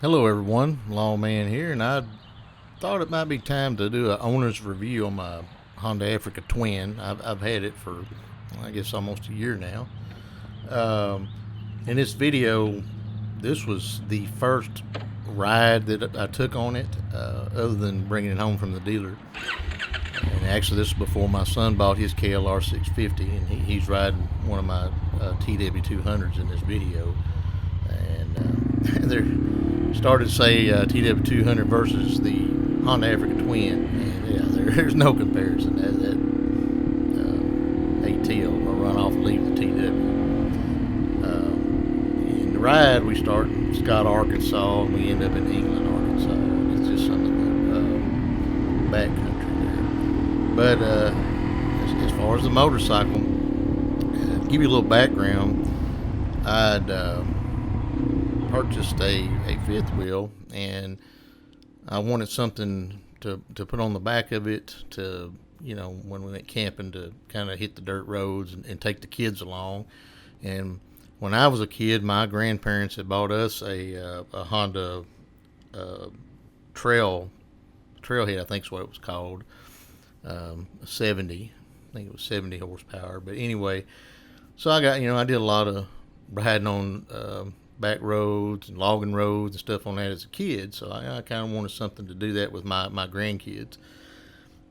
Hello, everyone. Lawman here, and I thought it might be time to do an owner's review on my Honda Africa Twin. I've had it for, I guess, almost a year now. Um, in this video, this was the first ride that I took on it, other than bringing it home from the dealer. And actually, this is before my son bought his KLR 650, and he's riding one of my TW 200s in this video. And they started to say TW 200 versus the Honda Africa Twin, and yeah, there's no comparison. That AT will run off and leave the TW. In the ride, we start in Scott, Arkansas, and we end up in England, Arkansas. It's just some of the backcountry there. But as far as the motorcycle, to give you a little background, I'd purchased a fifth wheel, and I wanted something to put on the back of it to, when we went camping, to kind of hit the dirt roads and take the kids along. And when I was a kid, my grandparents had bought us a Honda uh, Trailhead, I think is what it was called, 70. I think it was 70 horsepower. But anyway, so I did a lot of riding on back roads and logging roads and stuff on that as a kid. So I kind of wanted something to do that with my grandkids.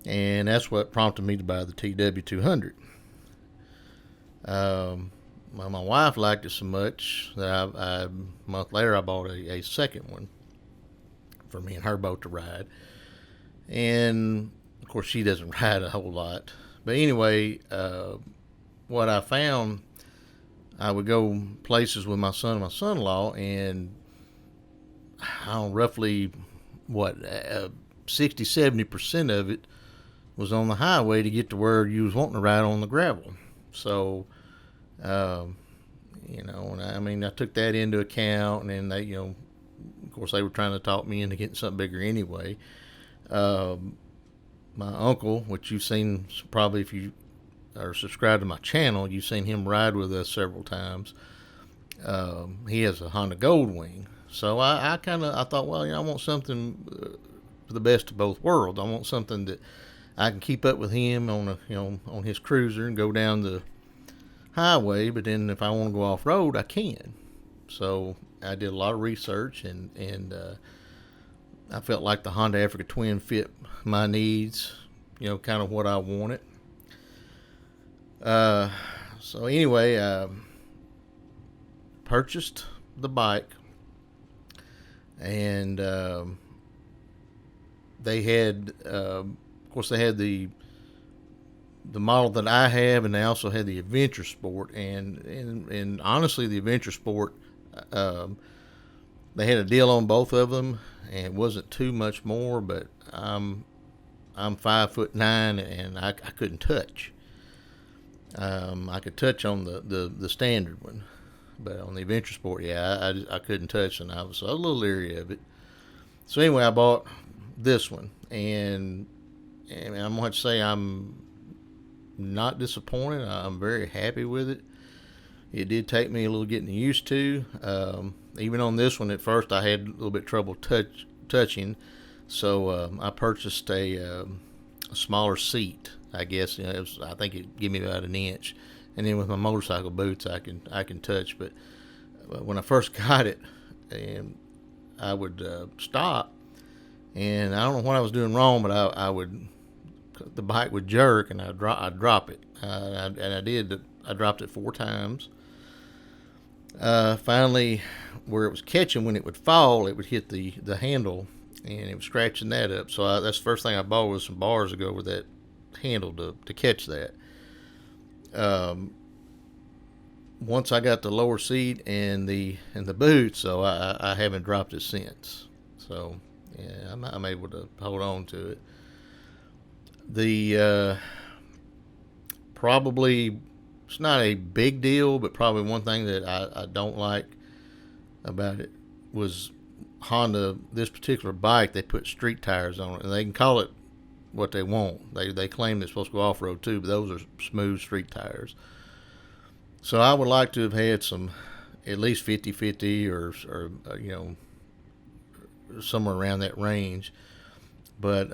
And that's what prompted me to buy the TW 200. My wife liked it so much that a month later I bought a second one for me and her both to ride. And of course, she doesn't ride a whole lot. But anyway, what I found, I would go places with my son and my son-in-law, and I don't know, roughly what 60-70% of it was on the highway to get to where you was wanting to ride on the gravel. So, and I took that into account, and then they, of course, they were trying to talk me into getting something bigger anyway. My uncle, which you've seen probably if you are subscribed to my channel, you've seen him ride with us several times. He has a Honda Goldwing, so I thought, well, I want something for the best of both worlds. I want something that I can keep up with him on his cruiser and go down the highway, but then if I want to go off road, I can. So I did a lot of research, and I felt like the Honda Africa Twin fit my needs, kind of what I wanted. So anyway, purchased the bike, and they had, of course, they had the model that I have, and they also had the Adventure Sport, and honestly, the Adventure Sport, they had a deal on both of them, and it wasn't too much more, but I'm 5'9", and I couldn't touch. I could touch on the standard one, but on the Adventure Sport, yeah, I couldn't touch, and I was a little leery of it. So anyway, I bought this one, and I'm going to say I'm not disappointed. I'm very happy with it. It did take me a little getting used to. Even on this one, at first I had a little bit of trouble touching, so I purchased a smaller seat. I guess I think it gave me about an inch, and then with my motorcycle boots, I can touch. But when I first got it, and I would stop, and I don't know what I was doing wrong, but I would, the bike would jerk, and I'd drop it, and I did. I dropped it 4 times. Finally, where it was catching, when it would fall, it would hit the handle, and it was scratching that up. So that's the first thing I bought was some bars to go with that handle to catch that. Once I got the lower seat and the boot, so I haven't dropped it since. So yeah, I'm able to hold on to it. The probably, it's not a big deal, but probably one thing that I don't like about it was Honda, this particular bike, they put street tires on it, and they can call it what they want. They claim they're supposed to go off road too, but those are smooth street tires. So I would like to have had some, at least 50/50, or somewhere around that range. But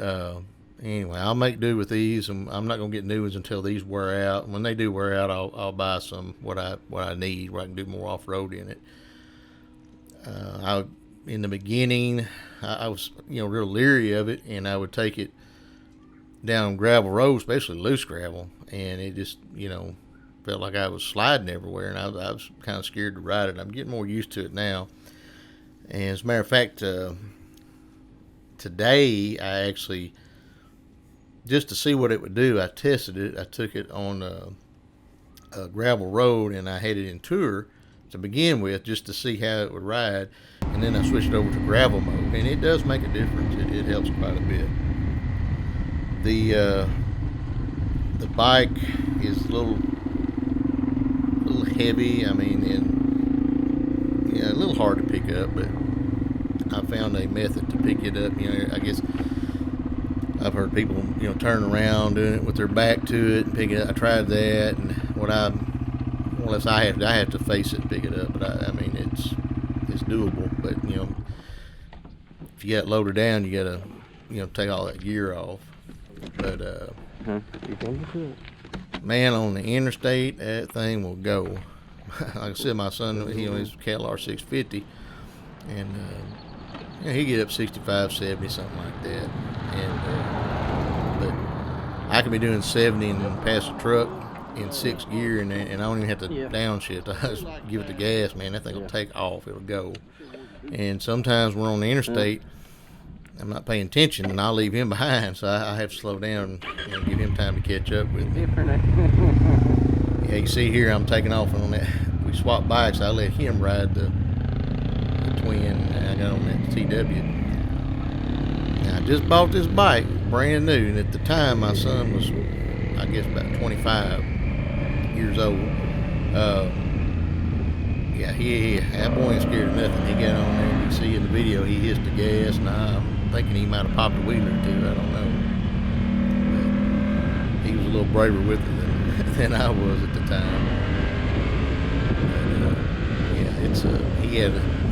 anyway, I'll make do with these, and I'm not gonna get new ones until these wear out. When they do wear out, I'll buy some what I need, where I can do more off road in it. In the beginning, I was real leery of it, and I would take it down gravel roads, especially loose gravel, and it just felt like I was sliding everywhere, and I was kind of scared to ride it. I'm getting more used to it now. And as a matter of fact, today I actually, just to see what it would do, I tested it. I took it on a gravel road, and I had it in tour to begin with, just to see how it would ride, and then I switched over to gravel mode, and it does make a difference. It helps quite a bit. The bike is a little heavy. I mean, a little hard to pick up, but I found a method to pick it up. I guess I've heard people turn around doing it with their back to it and pick it up. I tried that, and I have to face it and pick it up. But I mean, it's doable. But if you got it loaded down, you gotta take all that gear off. But man, on the interstate, that thing will go. Like I said, my son, he's KLR 650, and he get up 65, 70, something like that. And but I can be doing 70 and pass a truck in 6th gear, and I don't even have to downshift. I just give it the gas, man. That thing will take off. It'll go. And sometimes we're on the interstate, I'm not paying attention, and I'll leave him behind, so I have to slow down and give him time to catch up with me. Yeah, you see here, I'm taking off on that. We swapped bikes. I let him ride the twin. I got on that TW. Now, I just bought this bike, brand new, and at the time, my son was, I guess, about 25 years old. That boy ain't scared of nothing. He got on there, and you see in the video, he hits the gas, and I'm thinking he might have popped a wheeler or two. I don't know. But he was a little braver with it than I was at the time. But,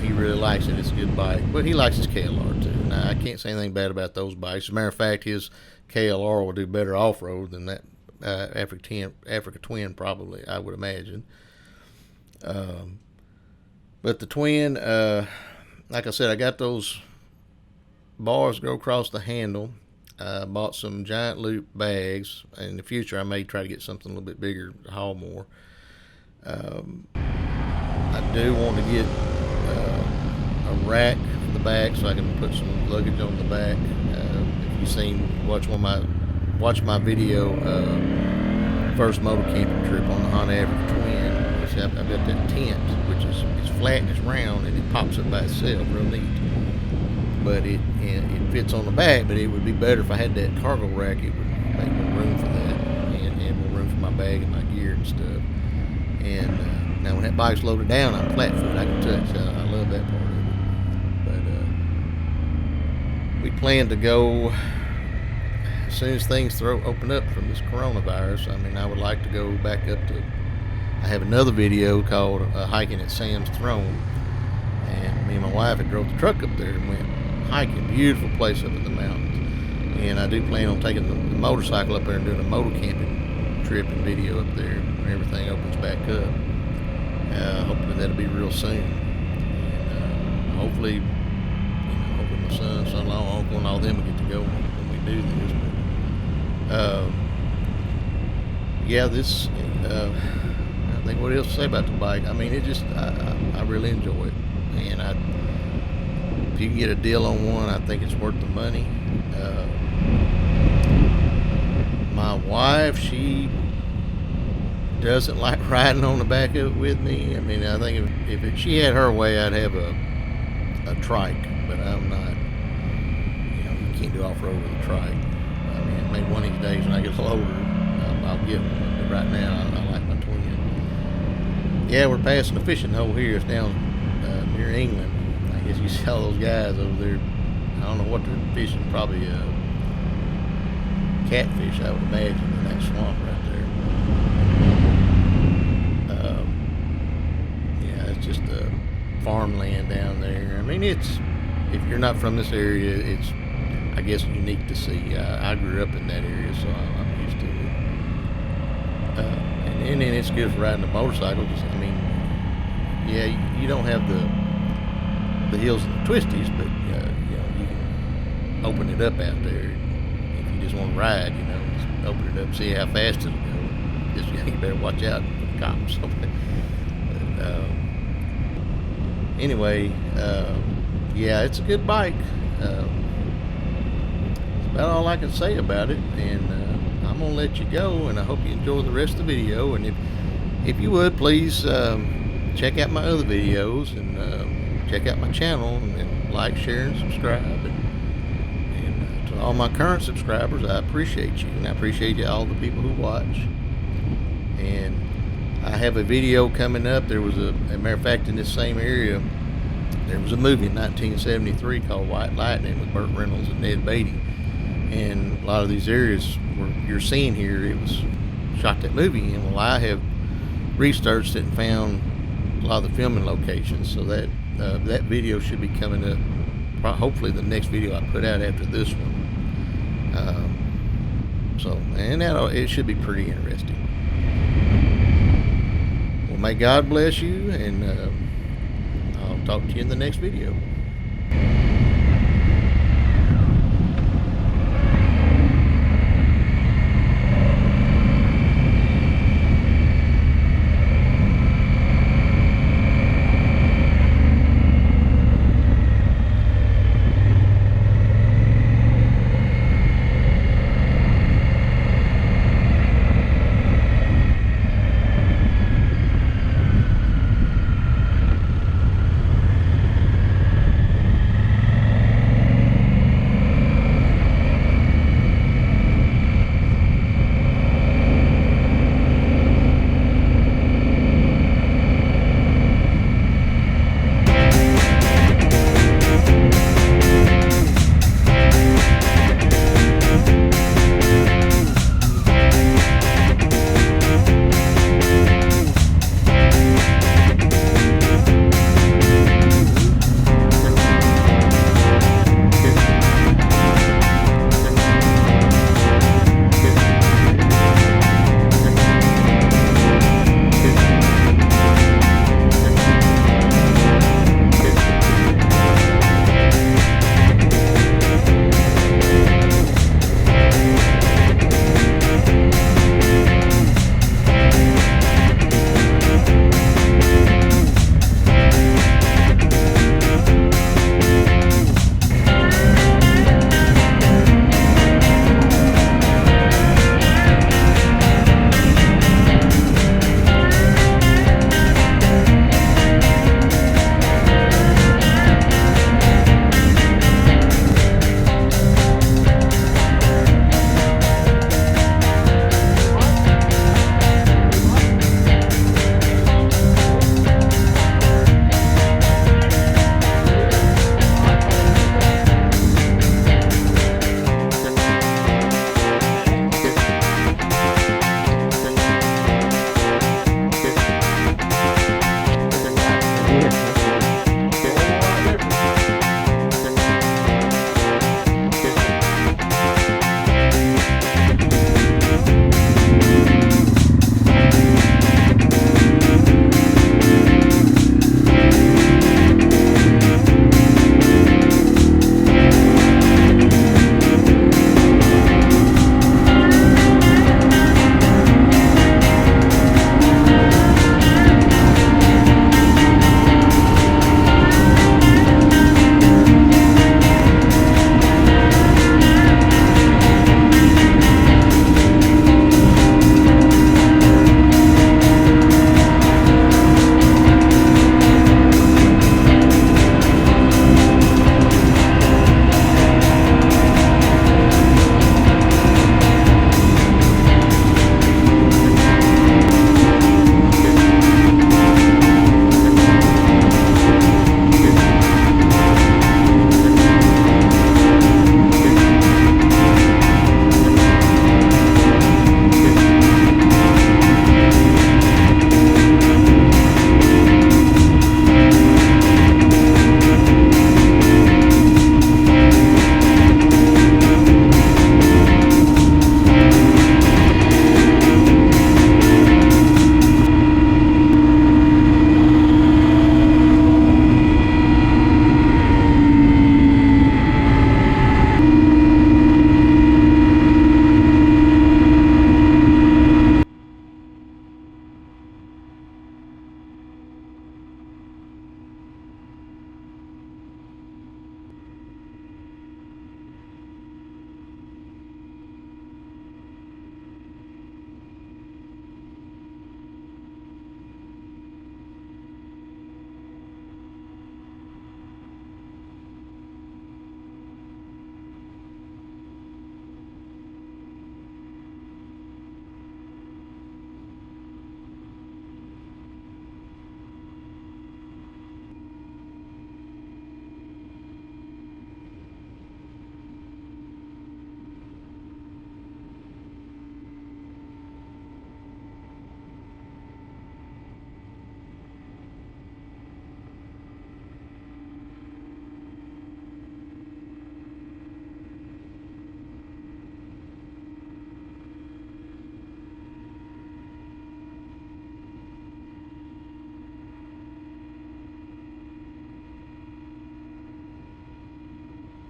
he really likes it. It's a good bike. But he likes his KLR too. Now, I can't say anything bad about those bikes. As a matter of fact, his KLR will do better off-road than that Africa Twin, probably, I would imagine. But the twin, like I said, I got those bars go across the handle. I bought some giant loop bags. In the future, I may try to get something a little bit bigger to haul more. I do want to get a rack for the back so I can put some luggage on the back. If you've watch my video, first motor camping trip on the Honda Africa Twin. I've got that tent, which it's flat and it's round, and it pops up by itself, real neat. But it fits on the back, but it would be better if I had that cargo rack. It would make more room for that, and more room for my bag and my gear and stuff. And now when that bike's loaded down, I'm flat foot. I can touch. I love that part of it. But we plan to go as soon as things open up from this coronavirus. I mean, I would like to go back up to. I have another video called Hiking at Sam's Throne, and me and my wife had drove the truck up there and went hiking. Beautiful place up in the mountains. And I do plan on taking the motorcycle up there and doing a motor camping trip and video up there when everything opens back up. Hopefully that'll be real soon. And hopefully my son, son-in-law, uncle, and all them will get to go when we do this. I think what else to say about the bike? I mean, I really enjoy it, and if you can get a deal on one, I think it's worth the money. My wife, she doesn't like riding on the back of it with me. I mean, I think if she had her way, I'd have a trike, but I'm not. You can't do off-road with a trike. I mean, maybe one of these days when I get a little older, I'll get one. But right now, I like my twin. Yeah, we're passing a fishing hole here. It's down near England. I guess you see all those guys over there. I don't know what they're fishing. Probably catfish, I would imagine, in that swamp right there. It's just farmland down there. I mean, it's if you're not from this area, it's, I guess, unique to see. I grew up in that area, so I'm used to it. And then it's good for riding a motorcycle. I mean, yeah, you don't have the hills and the twisties, but you can open it up out there. If you just want to ride, just open it up, and see how fast it'll go. Just you better watch out for the cops. But, anyway, yeah, it's a good bike. That's about all I can say about it, and I'm gonna let you go. And I hope you enjoy the rest of the video. And if you would, please check out my other videos and check out my channel and like, share, and subscribe. And to all my current subscribers, I appreciate you, and I appreciate all the people who watch. And I have a video coming up. There was a matter of fact, in this same area, there was a movie in 1973 called White Lightning with Burt Reynolds and Ned Beatty. And a lot of these areas where you're seeing here, it was shot that movie in. Well, I have researched it and found a lot of the filming locations, so that video should be coming up. Hopefully, the next video I put out after this one. And it should be pretty interesting. Well, may God bless you, and I'll talk to you in the next video.